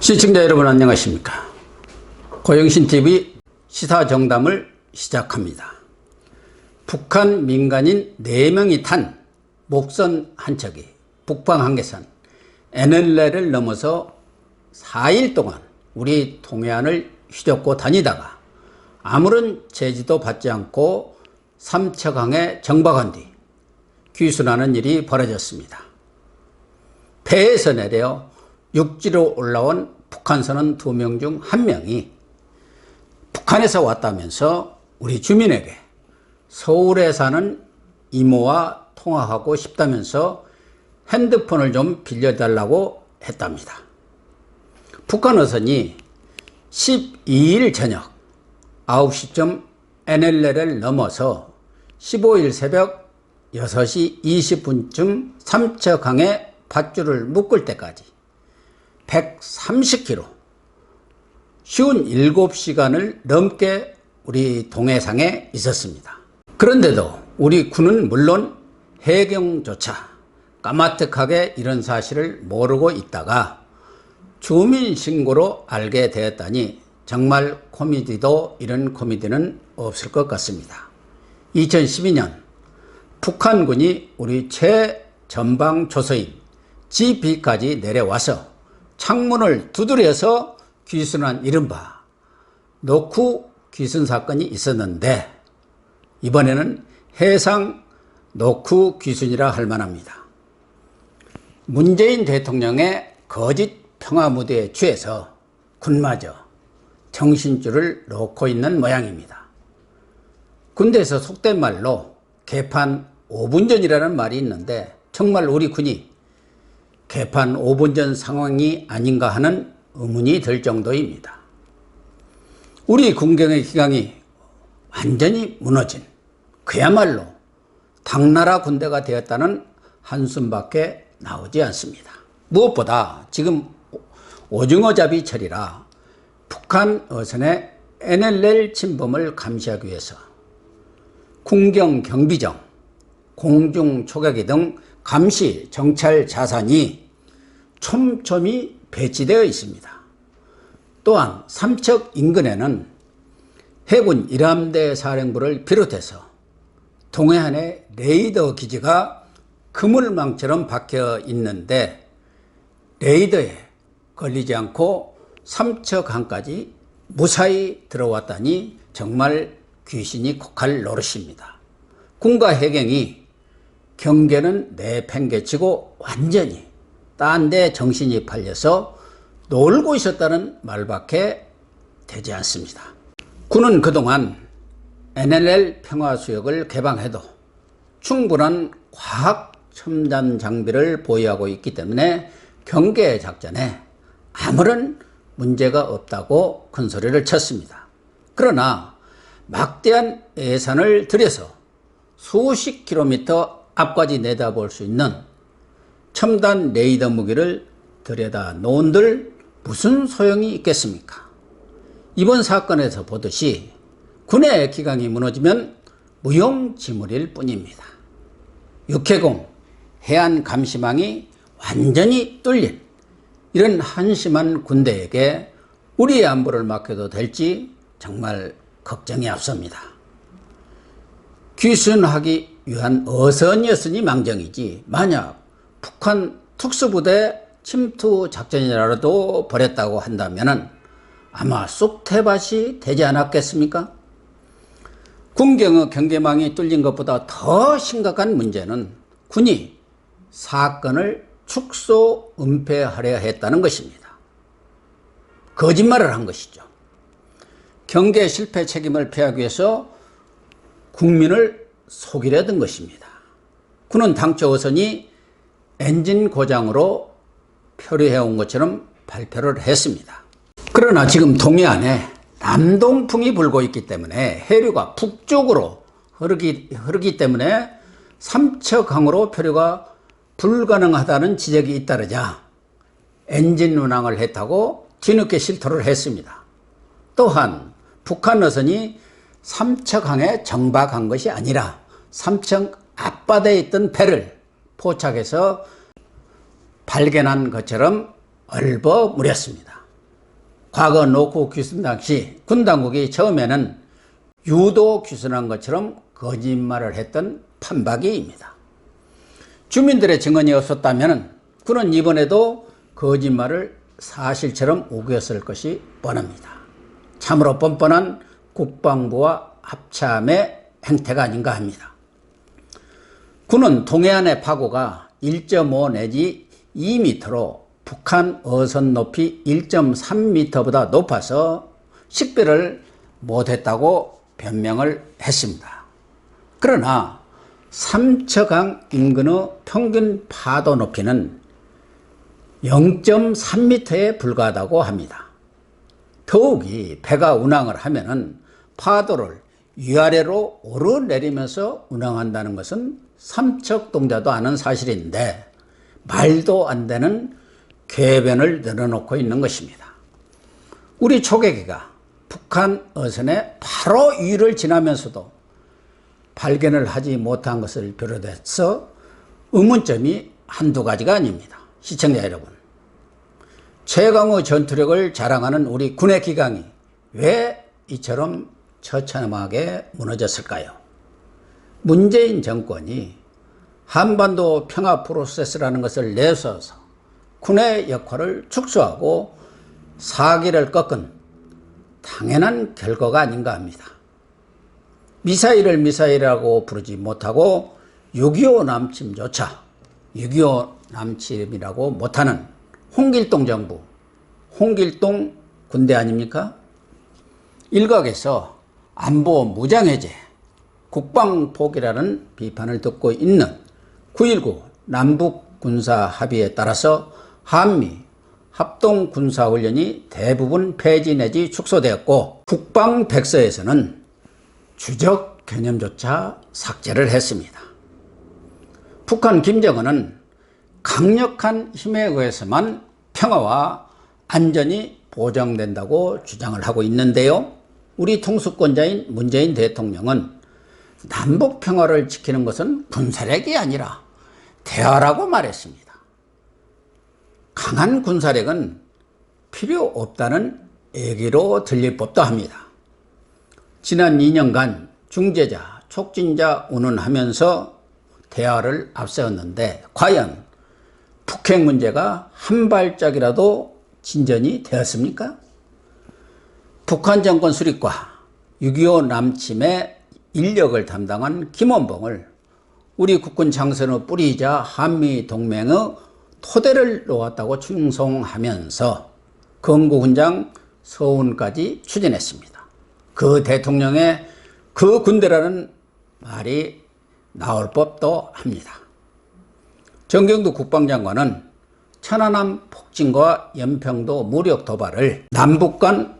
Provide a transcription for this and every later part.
시청자 여러분 안녕하십니까. 고영신TV 시사정담을 시작합니다. 북한 민간인 4명이 탄 목선 한 척이 북방 한계선 NLL을 넘어서 4일 동안 우리 동해안을 휘젓고 다니다가 아무런 제지도 받지 않고 삼척항에 정박한 뒤 귀순하는 일이 벌어졌습니다. 배에서 내려 육지로 올라온 북한선원 2명 중 1명이 북한에서 왔다면서 우리 주민에게 서울에 사는 이모와 통화하고 싶다면서 핸드폰을 좀 빌려달라고 했답니다. 북한 어선이 12일 저녁 9시쯤 NLL을 넘어서 15일 새벽 6시 20분쯤 삼척항에 밧줄을 묶을 때까지 130km, 쉬운 7시간을 넘게 우리 동해상에 있었습니다. 그런데도 우리 군은 물론 해경조차 까마득하게 이런 사실을 모르고 있다가 주민신고로 알게 되었다니 정말 코미디도 이런 코미디는 없을 것 같습니다. 2012년 북한군이 우리 최전방 조서인 GB까지 내려와서 창문을 두드려서 귀순한 이른바 노크 귀순 사건이 있었는데 이번에는 해상 노크 귀순이라 할 만합니다. 문재인 대통령의 거짓 평화 무대에 취해서 군마저 정신줄을 놓고 있는 모양입니다. 군대에서 속된 말로 개판 5분 전이라는 말이 있는데 정말 우리 군이 개판 5분 전 상황이 아닌가 하는 의문이 들 정도입니다. 우리 군경의 기강이 완전히 무너진 그야말로 당나라 군대가 되었다는 한숨밖에 나오지 않습니다. 무엇보다 지금 오징어잡이철이라 북한 어선의 NLL 침범을 감시하기 위해서 군경 경비정, 공중 초계기 등 감시 정찰 자산이 촘촘히 배치되어 있습니다. 또한 삼척 인근에는 해군 1함대 사령부를 비롯해서 동해안에 레이더 기지가 그물망처럼 박혀 있는데 레이더에 걸리지 않고 삼척항까지 무사히 들어왔다니 정말 귀신이 코칼 노릇입니다. 군과 해경이 경계는 내팽개치고 완전히 딴 데 정신이 팔려서 놀고 있었다는 말밖에 되지 않습니다. 군은 그동안 NLL 평화수역을 개방해도 충분한 과학 첨단 장비를 보유하고 있기 때문에 경계 작전에 아무런 문제가 없다고 큰소리를 쳤습니다. 그러나 막대한 예산을 들여서 수십 킬로미터 앞까지 내다볼 수 있는 첨단 레이더 무기를 들여다 놓은들 무슨 소용이 있겠습니까? 이번 사건에서 보듯이 군의 기강이 무너지면 무용지물일 뿐입니다. 육해공, 해안감시망이 완전히 뚫린 이런 한심한 군대에게 우리의 안보를 맡겨도 될지 정말 걱정이 앞섭니다. 귀순하기 위한 어선이었으니 망정이지 만약 북한 특수부대 침투 작전이라도 벌였다고 한다면 아마 쑥대밭이 되지 않았겠습니까? 군경의 경계망이 뚫린 것보다 더 심각한 문제는 군이 사건을 축소 은폐하려 했다는 것입니다. 거짓말을 한 것이죠. 경계 실패 책임을 피하기 위해서 국민을 속이려던 것입니다. 군은 당초 어선이 엔진 고장으로 표류해온 것처럼 발표를 했습니다. 그러나 지금 동해안에 남동풍이 불고 있기 때문에 해류가 북쪽으로 흐르기 때문에 삼척항으로 표류가 불가능하다는 지적이 잇따르자 엔진 운항을 했다고 뒤늦게 실토를 했습니다. 또한 북한 어선이 삼척항에 정박한 것이 아니라 삼척 앞바다에 있던 배를 포착해서 발견한 것처럼 얼버무렸습니다. 과거 노후 귀순 당시 군 당국이 처음에는 유도 귀순한 것처럼 거짓말을 했던 판박이입니다. 주민들의 증언이 없었다면 군은 이번에도 거짓말을 사실처럼 우겼을 것이 뻔합니다. 참으로 뻔뻔한 국방부와 합참의 행태가 아닌가 합니다. 군은 동해안의 파고가 1.5 내지 2m로 북한 어선 높이 1.3m보다 높아서 식별을 못했다고 변명을 했습니다. 그러나 삼처강 인근의 평균 파도 높이는 0.3m에 불과하다고 합니다. 더욱이 배가 운항을 하면은 파도를 위아래로 오르내리면서 운항한다는 것은 삼척동자도 아는 사실인데 말도 안 되는 궤변을 늘어놓고 있는 것입니다. 우리 초계기가 북한 어선의 바로 위를 지나면서도 발견을 하지 못한 것을 비롯해서 의문점이 한두 가지가 아닙니다. 시청자 여러분, 최강의 전투력을 자랑하는 우리 군의 기강이 왜 이처럼 처참하게 무너졌을까요? 문재인 정권이 한반도 평화 프로세스라는 것을 내세워서 군의 역할을 축소하고 사기를 꺾은 당연한 결과가 아닌가 합니다. 미사일을 미사일이라고 부르지 못하고 6.25 남침조차 6.25 남침이라고 못하는 홍길동 정부, 홍길동 군대 아닙니까? 일각에서 안보 무장해제, 국방포기라는 비판을 듣고 있는 9.19 남북군사합의에 따라서 한미 합동군사훈련이 대부분 폐지 내지 축소되었고 국방백서에서는 주적 개념조차 삭제를 했습니다. 북한 김정은은 강력한 힘에 의해서만 평화와 안전이 보장된다고 주장을 하고 있는데요. 우리 통수권자인 문재인 대통령은 남북 평화를 지키는 것은 군사력이 아니라 대화라고 말했습니다. 강한 군사력은 필요 없다는 얘기로 들릴 법도 합니다. 지난 2년간 중재자, 촉진자 운운하면서 대화를 앞세웠는데 과연 북핵 문제가 한 발짝이라도 진전이 되었습니까? 북한 정권 수립과 6.25 남침의 인력을 담당한 김원봉을 우리 국군 장선의 뿌리이자 한미동맹의 토대를 놓았다고 충성하면서 건국훈장 서훈까지 추진했습니다. 그 대통령의 그 군대라는 말이 나올 법도 합니다. 정경두 국방장관은 천안함 폭진과 연평도 무력 도발을 남북 간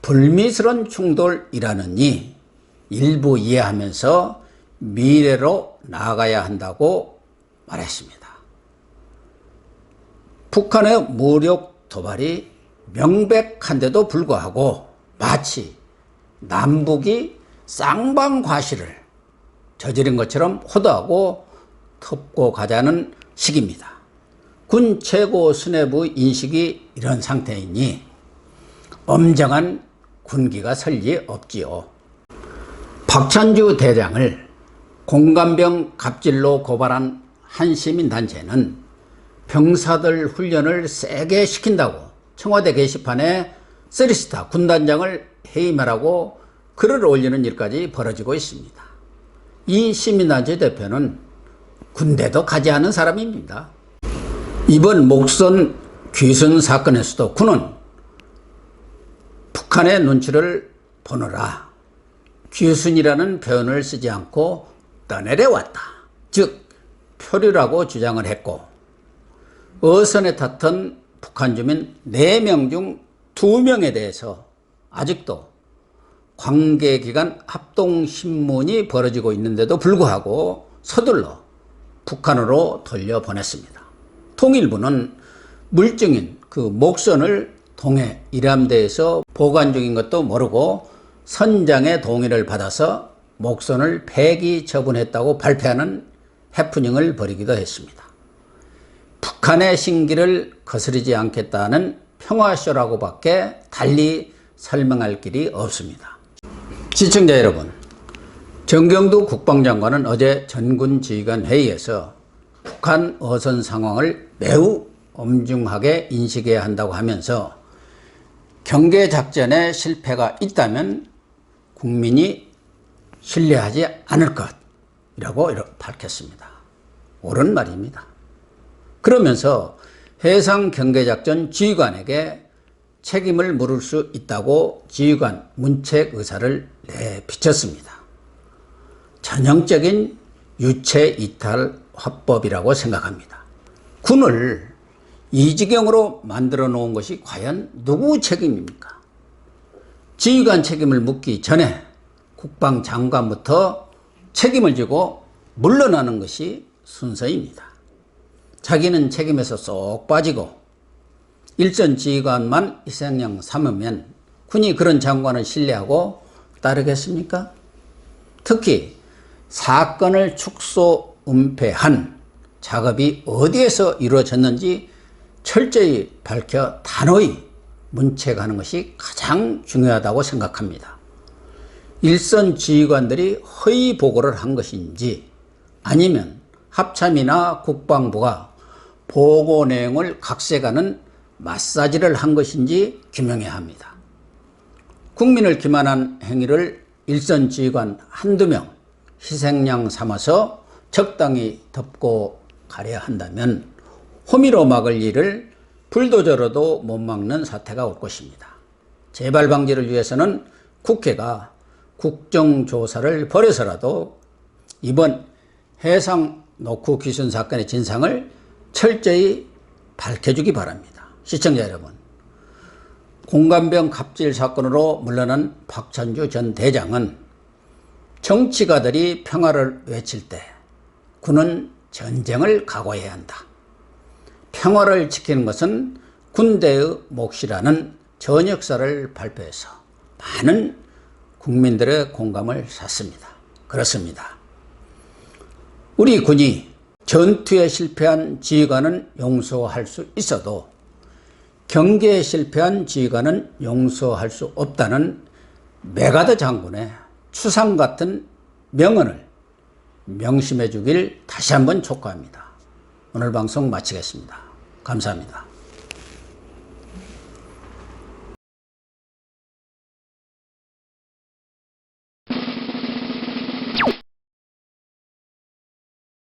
불미스러운 충돌이라느니 일부 이해하면서 미래로 나아가야 한다고 말했습니다. 북한의 무력 도발이 명백한데도 불구하고 마치 남북이 쌍방과실을 저지른 것처럼 호도하고 덮고 가자는 식입니다. 군 최고 수뇌부 인식이 이런 상태이니 엄정한 군기가 설 리 없지요. 박찬주 대장을 공감병 갑질로 고발한 한 시민단체는 병사들 훈련을 세게 시킨다고 청와대 게시판에 쓰리스타 군단장을 해임하라고 글을 올리는 일까지 벌어지고 있습니다. 이 시민단체 대표는 군대도 가지 않은 사람입니다. 이번 목선 귀순 사건에서도 군은 북한의 눈치를 보느라 귀순이라는 표현을 쓰지 않고 떠내려왔다. 즉 표류라고 주장을 했고 어선에 탔던 북한 주민 4명 중 2명에 대해서 아직도 관계기간 합동신문이 벌어지고 있는데도 불구하고 서둘러 북한으로 돌려보냈습니다. 통일부는 물증인 그 목선을 동해 일함대에서 보관 중인 것도 모르고 선장의 동의를 받아서 목선을 폐기 처분했다고 발표하는 해프닝을 벌이기도 했습니다. 북한의 신기를 거스르지 않겠다는 평화쇼라고밖에 달리 설명할 길이 없습니다. 시청자 여러분, 정경두 국방장관은 어제 전군 지휘관 회의에서 북한 어선 상황을 매우 엄중하게 인식해야 한다고 하면서 경계작전에 실패가 있다면 국민이 신뢰하지 않을 것이라고 밝혔습니다. 옳은 말입니다. 그러면서 해상 경계작전 지휘관에게 책임을 물을 수 있다고 지휘관 문책 의사를 내비쳤습니다. 전형적인 유체 이탈 화법이라고 생각합니다. 군을 이 지경으로 만들어 놓은 것이 과연 누구 책임입니까? 지휘관 책임을 묻기 전에 국방장관부터 책임을 지고 물러나는 것이 순서입니다. 자기는 책임에서 쏙 빠지고 일선 지휘관만 희생양 삼으면 군이 그런 장관을 신뢰하고 따르겠습니까? 특히 사건을 축소 은폐한 작업이 어디에서 이루어졌는지 철저히 밝혀 단호히 문책하는 것이 가장 중요하다고 생각합니다. 일선 지휘관들이 허위 보고를 한 것인지 아니면 합참이나 국방부가 보고 내용을 각색하는 마사지를 한 것인지 규명해야 합니다. 국민을 기만한 행위를 일선 지휘관 한두 명 희생양 삼아서 적당히 덮고 가려 한다면 호미로 막을 일을 불도저로도 못 막는 사태가 올 것입니다. 재발 방지를 위해서는 국회가 국정조사를 벌여서라도 이번 해상 노크 귀순 사건의 진상을 철저히 밝혀주기 바랍니다. 시청자 여러분, 공관병 갑질 사건으로 물러난 박찬주 전 대장은 정치가들이 평화를 외칠 때 군은 전쟁을 각오해야 한다. 평화를 지키는 것은 군대의 몫이라는 전역사를 발표해서 많은 국민들의 공감을 샀습니다. 그렇습니다. 우리 군이 전투에 실패한 지휘관은 용서할 수 있어도 경계에 실패한 지휘관은 용서할 수 없다는 메가더 장군의 추상 같은 명언을 명심해 주길 다시 한번 촉구합니다. 오늘 방송 마치겠습니다. 감사합니다.